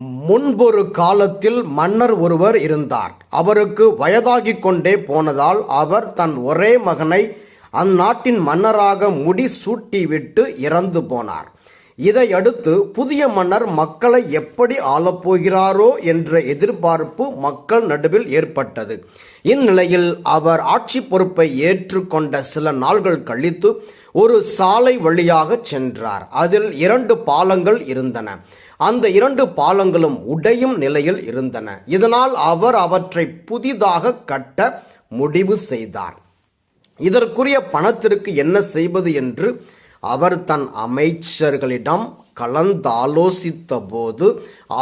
முன்பொரு காலத்தில் மன்னர் ஒருவர் இருந்தார். அவருக்கு வயதாகிக் கொண்டே போனதால் அவர் தன் ஒரே மகனை அந்நாட்டின் மன்னராக முடிசூட்டிவிட்டு இறந்து போனார். இதையடுத்து புதிய மன்னர் மக்களை எப்படி ஆளப்போகிறாரோ என்ற எதிர்பார்ப்பு மக்கள் நடுவில் ஏற்பட்டது. இந்நிலையில் அவர் ஆட்சி பொறுப்பை ஏற்றுக்கொண்ட சில நாள்கள் கழித்து ஒரு சாலை வழியாக சென்றார். அதில் 2 பாலங்கள் இருந்தன. அந்த 2 பாலங்களும் உடையும் நிலையில் இருந்தன. இதனால் அவர் அவற்றை புதிதாக கட்ட முடிவு செய்தார். இதற்குரிய பணத்திற்கு என்ன செய்வது என்று அவர் தன் அமைச்சர்களிடம் கலந்தாலோசித்த போது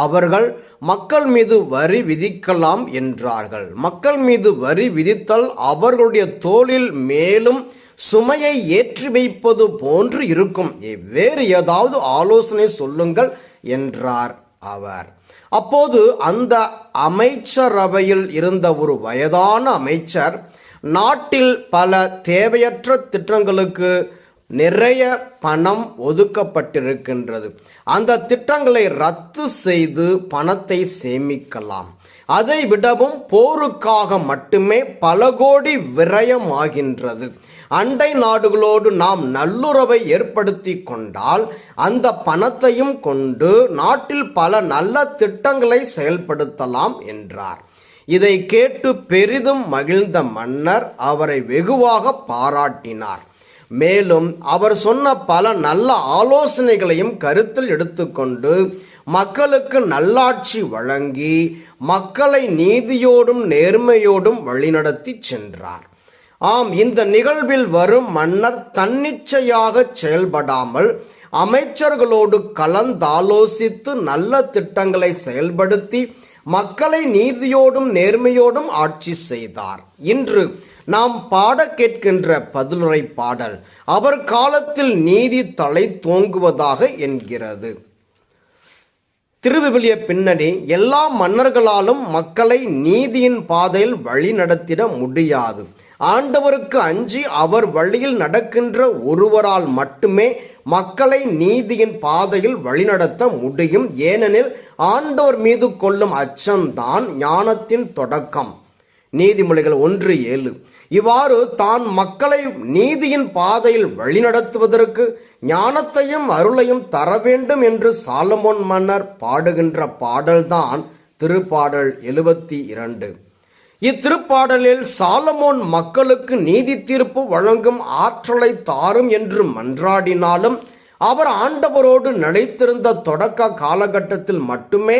அவர்கள் மக்கள் மீது வரி விதிக்கலாம் என்றார்கள். மக்கள் மீது வரி விதித்தல் அவர்களுடைய தோளில் மேலும் சுமையை ஏற்றி வைப்பது போன்று இருக்கும். வேறு ஏதாவது ஆலோசனை சொல்லுங்கள் என்றார் அவர். அப்போது அந்த அமைச்சரவையில் இருந்த ஒரு வயதான அமைச்சர், நாட்டில் பல தேவையற்ற திட்டங்களுக்கு நிறைய பணம் ஒதுக்கப்பட்டிருக்கின்றது. அந்த திட்டங்களை ரத்து செய்து பணத்தை சேமிக்கலாம். அதை விடவும் போருக்காக மட்டுமே பல கோடி விரயமாகின்றது. அண்டை நாடுகளோடு நாம் நல்லுறவை ஏற்படுத்தி கொண்டால் அந்த பணத்தையும் கொண்டு நாட்டில் பல நல்ல திட்டங்களை செயல்படுத்தலாம் என்றார். இதை கேட்டு பெரிதும் மகிழ்ந்த மன்னர் அவரை வெகுவாக பாராட்டினார். மேலும் அவர் சொன்ன பல நல்ல ஆலோசனைகளையும் கருத்தில் எடுத்துக்கொண்டு மக்களுக்கு நல்லாட்சி வழங்கி மக்களை நீதியோடும் நேர்மையோடும் வழிநடத்தி சென்றார். ஆம், இந்த நிகழ்வில் வரும் மன்னர் தன்னிச்சையாக செயல்படாமல் அமைச்சர்களோடு கலந்தாலோசித்து நல்ல திட்டங்களை செயல்படுத்தி மக்களை நீதியோடும் நேர்மையோடும் ஆட்சி செய்தார். இன்று நாம் பாட கேட்கின்ற பதிலுரை பாடல் அவர் காலத்தில் நீதி தலை தோங்குவதாக என்கிறது. திருவிவிலிய பின்னணி: எல்லா மன்னர்களாலும் மக்களை நீதியின் பாதையில் வழி நடத்திட முடியாது. ஆண்டவருக்கு அஞ்சி அவர் வழியில் நடக்கின்ற ஒருவரால் மட்டுமே மக்களை நீதியின் பாதையில் வழிநடத்த முடியும். ஏனெனில் ஆண்டவர் மீது கொள்ளும் அச்சம்தான் ஞானத்தின் தொடக்கம். நீதிமொழிகள் 1:7. இவ்வாறு தான் மக்களை நீதியின் பாதையில் வழிநடத்துவதற்கு ஞானத்தையும் அருளையும் தர வேண்டும் என்று சாலமோன் மன்னர் பாடுகின்ற பாடல்தான் திருப்பாடல் 72. இத்திருப்பாடலில் சாலமோன் மக்களுக்கு நீதி தீர்ப்பு வழங்கும் ஆற்றலை தாரும் என்று மன்றாடினாலும் அவர் ஆண்டவரோடு நிலைத்திருந்த தொடக்க காலகட்டத்தில் மட்டுமே